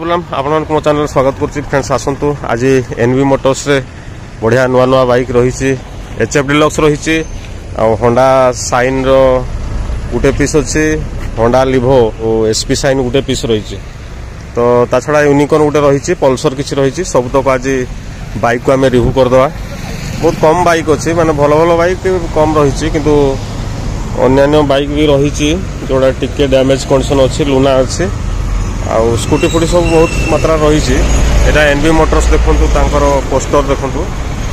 प्रणाम आपण मो चैनल स्वागत करछि फ्रेंड्स। आसंतु आज एनवी मोटर्स रे बढ़िया नुआ नुआ बाइक रही एचएफ डिलक्स रही होंडा साइन रो गुटे पीस अच्छी होंडा लिभो और एसपी साइन गुटे पीस रही तो ता छड़ा यूनिकॉर्न गुटे रही पल्सर किसी रही सब तक आज बाइक को आम रिव्यू करदे। बहुत कम बाइक अच्छी माने भल भल बाइक कम रही किंतु अन्य बाइक भी रही जोड़ा टिके डैमेज कंडीशन अच्छी लुना अच्छी आउ स्कूटी फुटी सब बहुत मात्रा रही। एटा एनवी मोटर्स देखु पोस्टर देखु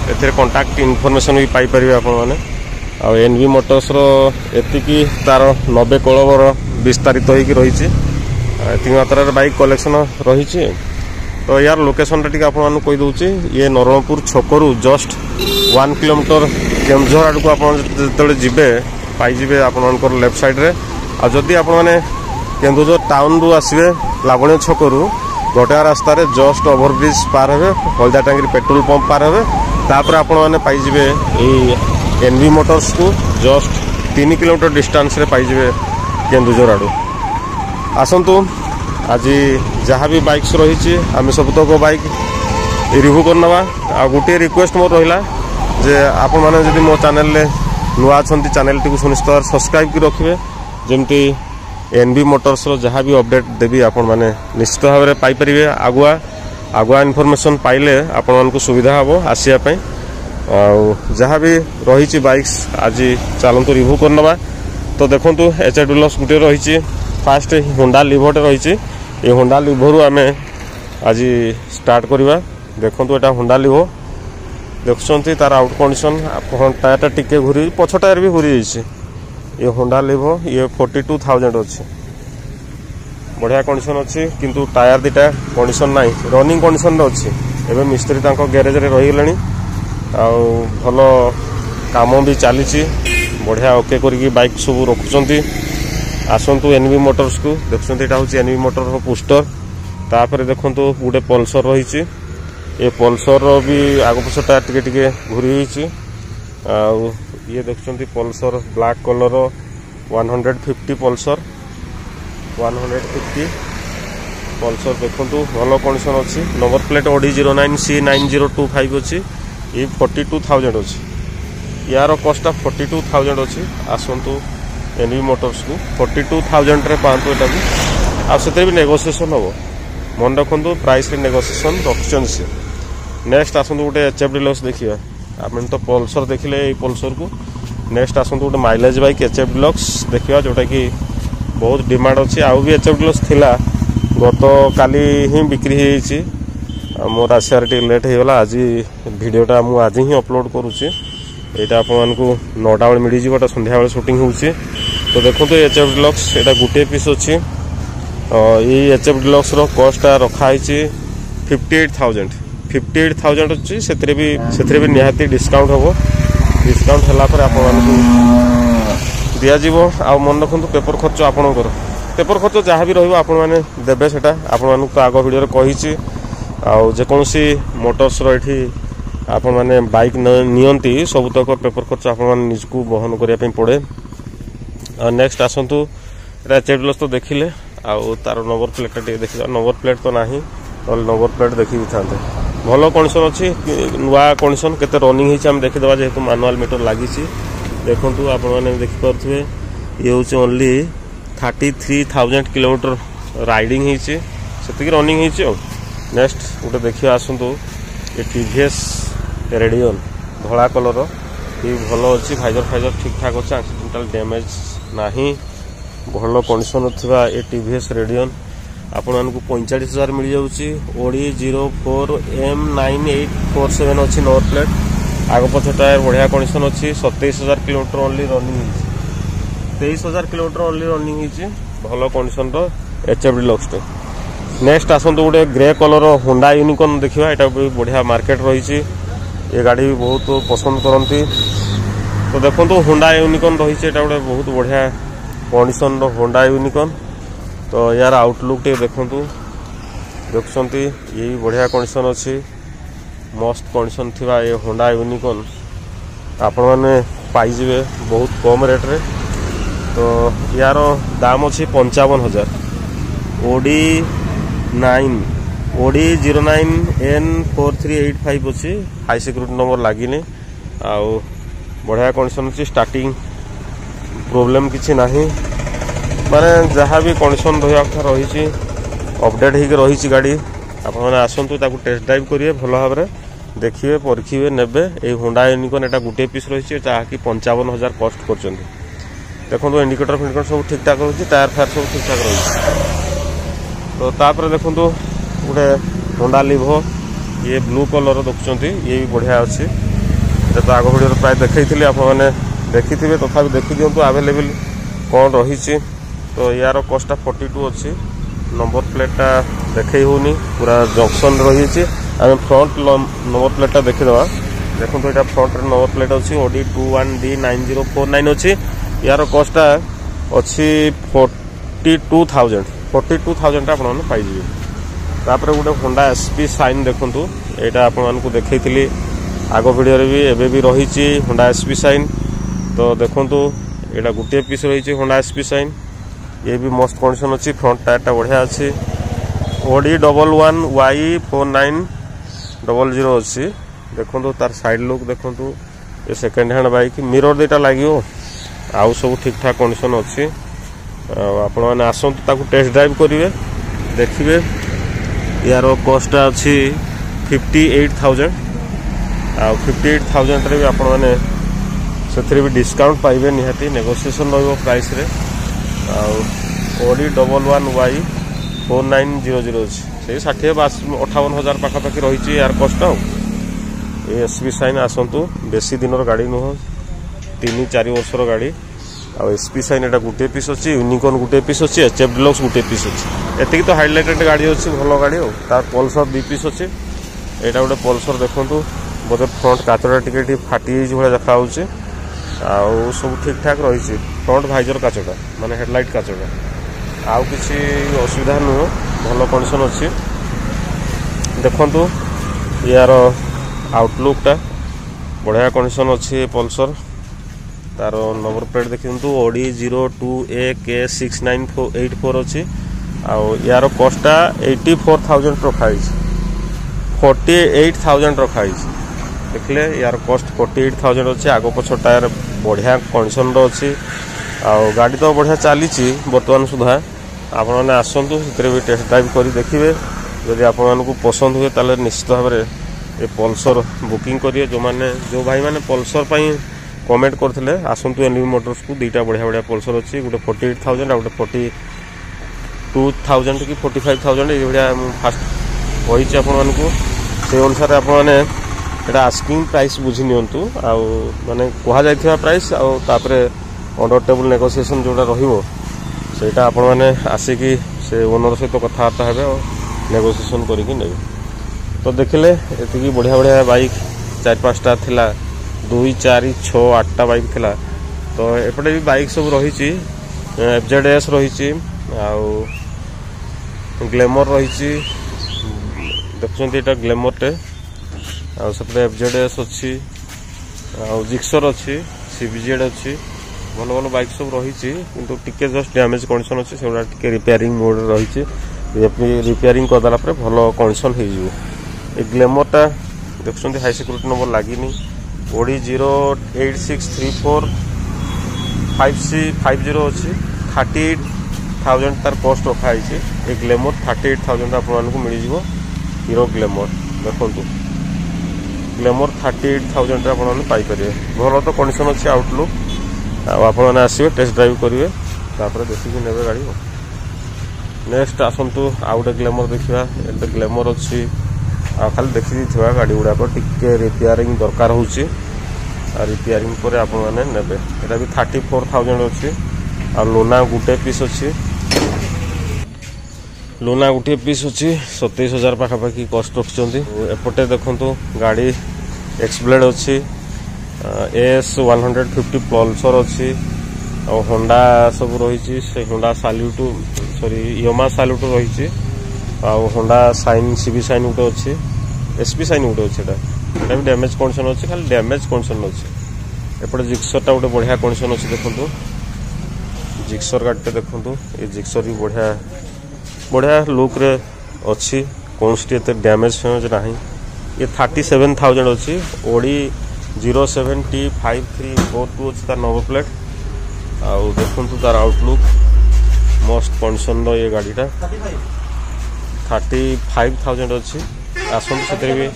ए कंटाक्ट इनफॉरमेशन भी पाइपर आप एनवी मोटर्स एति तार 90 कलवर विस्तारित होगी रही मात्रा बाइक कलेक्शन रही। तो यार लोकेशन टी आपदे ये नरणपुर छकरू जस्ट 1 किलोमीटर केन्दुझर आड़ को आपते जी पाइबे आपंकर लेफ्ट साइड रे आदि आप केन्दुझर टाउन रु आसवे लावणी छकरू गोटा रास्ता रे जस्ट ओवरब्रिज पार हे हलदा टांगी पेट्रोल पंप पार हे तापर आपण पाइबे एनवी मोटर्स को जस्ट 3 किलोमीटर डिस्टेंस रे पाइबे केन्दुझर आड़। आसंतु आज जहाँ भी बाइक्स रही आम सब तक बाइक रिव्यू करनवा। आ गोटे रिक्वेस्ट मोर रहा जे आपण माने जदि मो चैनल ले नुआ छंती चैनल टी को सुनिश्चित भाव सब्सक्राइब की रखिए जमती एनवी मोटर्स रो जहाँ भी अपडेट देवी आपण माने निश्चित भाव में पाइपर आगुआ आगुआ इनफॉरमेशन पाइले आपण मानकु सुविधा हम आसिया जहाँ भी रही बाइक्स आज चलतु रिव्यू करनवा। तो देखंतु एचएफ डिलक्स गुटे रही फास्ट होंडा लिभोटे रही ये होंडा लिभो आम आज स्टार्ट करवा। देखो यहाँ होंडा लिभो देखुं तार आउट कंडीशन टायर टिके घूरी पछ टायर भी घूरी जाइए। ये होंडा लिभो ये 42,000 अच्छी बढ़िया कंडीशन अच्छी किंतु टायर दीटा कंडीशन ना रनिंग कंडीशन अच्छी एवं मिस्त्री गैरेज रे रही भल काम भी चली बढ़िया ओके करके बाइक सब रखुंट। आसतु एनवी मोटर्स को देखुं यहाँ हूँ एनवी मोटर पोस्टर तापर देखु गोटे पल्सर रही ये पल्सर भी आग पछ टायर टिके घूरी ये देखुं Pulsar black colour 150 Pulsar 150 Pulsar देखु भल कंडीशन अच्छी नंबर प्लेट ओडी 09C9025 अच्छी ये 42,000 अच्छी यार कस्ट 42,000 अच्छी। आसतु एनवी मोटर्स को 42,000 रे पाँच यहाँ आते भी नेगोसिएशन हम मन रखु प्राइस रे नेगोसिएशन रखिंट सी। नेक्स्ट आसतु गोटे एचएफ डिलक्स देखिए आप तो पल्सर देखिले पल्सर को नेक्स्ट आसतु गोटे माइलेज बाइक एचएफ डिलक्स देखा जोटा कि बहुत डिमांड अच्छी आउ भी एचएफ डिलक्स थिला गत काली ही बिक्री हो मोर आसार लेट होगा आज वीडियोटा मुझे आज ही अपलोड करुच्ची यहाँ आपको 9टा बेले मिल जाए संध्या बेले शूटिंग होची। तो देखो एचएफ डिलक्स यहाँ गोटे पीस अच्छी ये एचएफ डिलक्स कस्ट रखाई 58,000 अच्छी से भी निहाती डिस्काउंट हम डिस्काउंट है आपको दिज्व आ मन रखु पेपर खर्च आपणकर पेपर खर्च जहाँ भी रही देवे से आपको तो आग भिडियो कही जेकोसी मोटर्स ये आपण मैंने बाइक नियंती सब तक पेपर खर्च आप निजको बहन करने पड़े। नेक्स्ट आसतु एचएफ डिलक्स तो देखिले तार नंबर प्लेट देखिए नंबर प्लेट तो नहीं नंबर प्लेट देखी था भल कंडीशन अच्छी नुआ कंडीशन केते रनिंग होम देखीदे जेहेतु मैनुअल मीटर लगी देखु आपने देखिपे ये हूँ ओनली 33,000 किलोमीटर राइडिंग से रनिंग हो। नेक्स्ट गोटे देखिए आसतु ये टीवीएस रेडियन धला कलर ये भल अच्छी फाइजर फाइजर ठीक ठाक अच्छे एक्सीडेंटल डैमेज ना भल कंडीशन थिबा ये टीवीएस रेडियन आपन को 45,000 मिल जाऊँगी। ओडी 04M9847 अच्छी नंबर प्लेट आग पछ टायर बढ़िया कंडीशन अच्छी 27,000 kilometre only running 23,000 kilometre only running भल कंडीशन एचएफ डिलक्स। नेक्स्ट आसतु गोटे ग्रे कलर होंडा यूनिकॉर्न देखा यहाँ भी बढ़िया मार्केट रही ये गाड़ी भी बहुत पसंद करती। तो देखो होंडा यूनिकॉर्न रही गोटे बहुत बढ़िया कंडीशन होंडा यूनिकॉर्न। तो यार आउटलुक टे देखु देखुं ये बढ़िया कंडीशन अच्छी मस्त कंडीशन थिबा ये होंडा यूनिकॉर्न आपण मैंने पाइबे बहुत कम रेट रे। तो यार दाम अच्छी 55,000 ओडी 9 ओडी 09N4385 अच्छी हाई सिक्यूरीटी नंबर लगिनी आउ बढ़िया कंडीशन अच्छी स्टार्टिंग प्रॉब्लम किसी ना माने जहाँ भी कंडीशन रहा रही अपडेट हो रही गाड़ी आपने आसतु टेस्ट ड्राइव करेंगे भल भाव में देखिए परखिए नेबे ये होंडा यूनिकॉर्न एटा गोटे पीस रही जहाँकि 55,000 कस्ट कर देखो इंडिकेटर फिंडिकेटर सब ठीक ठाक रही टायर फायर सब ठीक ठाक रही तो तापर देखो गोटे होंडा लिभो ये ब्लू कलर देखुं ये भी बढ़िया अच्छी तो आग भिडियो प्राय देखी आपने देखिथे तथा देखी दिंतु आवेलेबल कौन रही तो यार कस्टा 42 अच्छी नंबर प्लेटा देखे होनी पूरा जंक्शन रही आम फ्रंट नंबर प्लेटा देखीदे देखो तो यहाँ फ्रंट नंबर प्लेट अच्छी ओडी 21D9049 अच्छी यार कस्टा अच्छी 42,000 आप पाइबे तापर गोटे होंडा एसपी साइन देखु यहाँ आपको देखी आग भिडियो भी एबे भी रही होंडा एसपी साइन तो देखु यहाँ गोटे पीस रही होंडा एसपी साइन ये भी मस्त कंडीशन अच्छी फ्रंट टायर बढ़िया अच्छी ओडी 11Y4900 अच्छी देखो तार साइड लुक देखो ये सेकेंड हैंड बाइक मिरर दुटा लगे आउ सब ठीक ठाक कंडीशन अच्छी आपण मैंने आसतु टेस्ट ड्राइव करेंगे देखिए यार कस्टा अच्छी 58,000 आ 58,000 भी आपण मैंने से भी डिस्काउंट पाइबे निहाती नेगोशिएशन रही प्राइस रे ओडी 11Y4900 अच्छी 60-58,000 पाखापाखि रही यार कस्ट एसपी साइन आसतु बेसी दिन गाड़ी नुह 3-4 वर्षर गाड़ी आ एसपी साइन एटा गोटे पीस अच्छी यूनिकॉर्न गोटे पीस अच्छी एचएफ डिलक्स गोटे पीस अच्छी एति तो हाइलाइटेड गाड़ी अच्छी भल गाड़ी तार पल्सर 2 पीस अच्छी यहाँ गोटे पल्सर देखु बोधे फ्रंट काचटा टी फाटी भाई देखा आउ सब ठीक ठाक रही फ्रंट भाइजर काचटा माने हेडलाइट काचटा आउ किसी असुविधा नुह भल कंडीशन अच्छी देखु यार आउटलुकटा बढ़िया कंडीशन अच्छी पल्सर तार नंबर प्लेट देखी ओडी 02AK6984 अच्छी आउ यार कस्टा 84,000 रखाई 48,000 रखाई देखले यार कस्ट 48,000 अच्छी आग पछ टायर बढ़िया कंडीशन अच्छी आउ गाड़ी तो बढ़िया चली बर्तमान सुधा आपण मैंने आसतु भी टेस्ट ड्राइव कर देखिए जदि आपको पसंद हुए ताले निश्चित भाव में ये पल्सर बुकिंग करिए जो भाई मैंने पल्सर कमेंट करते आसतु एनवी मोटर्स को दुईटा बढ़िया बढ़िया पल्सर अच्छी गोटे 48,000 आ गोटे 42,000 कि 45,000 ये भाया फास्ट कही आपको से अनुसार आपने आस्किंग प्राइस बुझी नियंतु आउ माने कहा जाइथिबा प्राइस आउे अंडर टेबल नेगोशिएशन जोड़ा रहीटा आपण मैंने आसिकी से ओनर सहित कथबार्ता हे नेगोशिएशन करके ने तो देखिले ये बढ़िया बढ़िया बाइक 4-5टा थिला 2-4-6-8टा बाइक थिला तो एपटे भी बाइक सब रही FZS रही आउ ग्लैमर रही देखुं ग्लैमरटे आउ सेपटे FZS अच्छी आउ जिक्सर अच्छी CBZ अच्छी भल भल बाइक सब रही किंतु टिके जस्ट डैमेज कंडीशन अच्छी से टिके रिपेयरिंग मोड रही रिपेयरिंग करदेला भल कंडीशन हो ग्लैमरटा देखुं हाई सिक्यूरीटी नंबर लगिनी ओडी 0863450 अच्छी 38,000 तार कस्ट रखाई ये ग्लैमर 38,000 आपको मिल जाव हीरो ग्लैमर देखु ग्लैमर 38,000 आपरे भल तो कंडीशन अच्छी आउटलुक आपने आसवे टेस्ट ड्राइव करेंगे तापर देखिए ने गाड़ी नेक्स्ट आसतु आउ गोटे ग्लैमर देखा ग्लैमर अच्छी खाली देखी गाड़ी गुड़ाक टिके रिपेयरिंग दरकार हो रिपेयरिंग पर आपने ने भी 34,000 अच्छी आ लुना गोटे पीस अच्छी लुना गोटे पीस अच्छी 27,000 पाखापाखि कस्ट रखुच्च एपटे देखु गाड़ी एक्सब्लेड अच्छी AS150 पल्सर अच्छी और होंडा सब रही से होंडा साल्यूट सॉरी यमा साल्यूट रही होंडा साइन सीबी साइन गोटे अच्छी एसपी साइन गोटे अच्छी भी डैमेज कंडीशन अच्छी खाली डैमेज कंडीशन अच्छी एपटे जिक्सरटा गोटे बढ़िया कंडीशन अच्छी देखो जिक्सर गाड़ी देखो ये जिक्सर भी बढ़िया बढ़िया लुक रे अच्छी कौन सी डैमेज फेमेज ना ये 37,000 अच्छी ओडी 07T5342 अच्छी तार नंबर प्लेट आउ देखु तार आउटलुक मस्त कंडीशन ये गाड़ीटा 35,000 अच्छी आसत से भी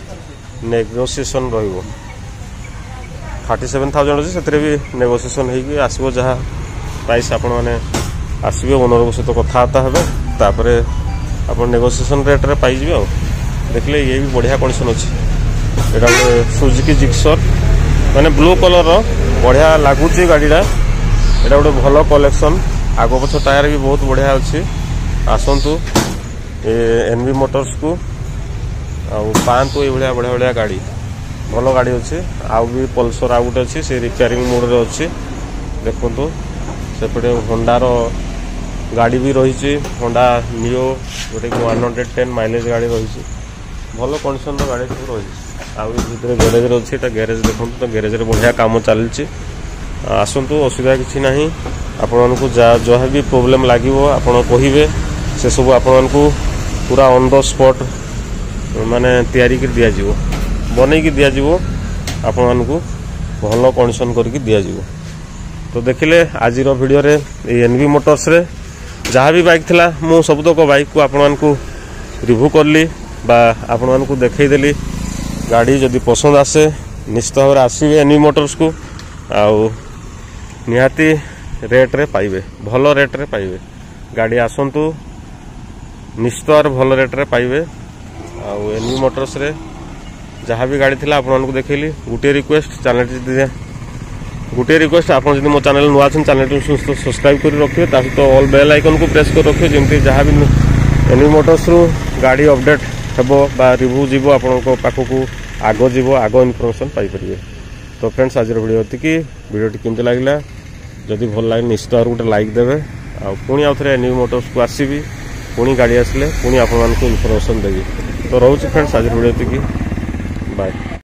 नेगोशिएशन रही 37,000 अच्छी से भी नेगोशिएशन होगी आसो जहाँ प्राइस आपण मैंने आसवे ओनर सहित कथबार्ता हे तापर आप नेगोशिएशन रेट रे पाइबे आ देखले ये भी बढ़िया कंडीशन अच्छी यहाँ गोटे सुजुकी जिक्सर माने ब्लू कलर बढ़िया लगुच गाड़ीटा यहाँ गोटे भल कलेक्शन आग पछ टायर भी बहुत बढ़िया अच्छी आसतु एनवी मोटर्स को पाँतु ये बढ़िया बढ़िया गाड़ी भल गाड़ी अच्छी आउ भी पल्सर आउ गोटे अच्छी से रिपेयरिंग मोड रे अच्छी देखु सेपटे होंडार गाड़ी भी रही होंडा नियो जोटा कि 110 माइलेज गाड़ी रही भल कंडीशन गाड़ी सब रही आउ भीतर गैरेज अच्छी गैरेज देखो तो गैरेज बढ़िया काम चलती आसतु असुविधा किसी ना आपण को जहाँ भी प्रोब्लेम लगे आपड़ कहे से सब आपण को पूरा ऑन द स्पॉट माने तैयारी कर दिया जिवो बनै की दिया जिवो आपण को भल कंडीशन करके दिया जिवो। तो देखिले आज वीडियो रे एनवी मोटर्स रे जहाँ भी बाइक थिला मु सबतक बाइक को आपण को रिव्यू करली बा आपण को देखईदेली गाड़ी जदि पसंद आसे निश्चित भाव आसवे एनवी मोटर्स को आउ निहाती रेट रे पाइबे भल रेट रे पाइबे गाड़ी आसंतु निश्चित भाव भल रेट रे पाइबे आउ एनवी मोटर्स रे जहाँ भी गाड़ी थिला आपण को देखैली गोटे रिक्वेस्ट चैनल गोटे रिक्वेस्ट आप मो चैनल नुआ चैनल सब्सक्राइब कर रखिए सहित ऑल बेल आइकन को प्रेस कर रखिए जमी जहाँ भी एनवी मोटर्स रु गाड़ी अपडेट हेबो बा रिव्यू जीवो आपनको पाखकू आगो जीवो आगो इनफॉरमेशन पाई परिबे। तो फ्रेंड्स आज वीडियो कि वीडियो केमती लागला जदि भल लगे निश्चित भाव गोटे लाइक देवे आ पुणी आउ थे एनवी मोटर्स को आसबि पुणी गाड़ी आसले पुणी आपको इनफॉरमेशन देवी। तो रोचे फ्रेंड्स आज वीडियो कि बाय।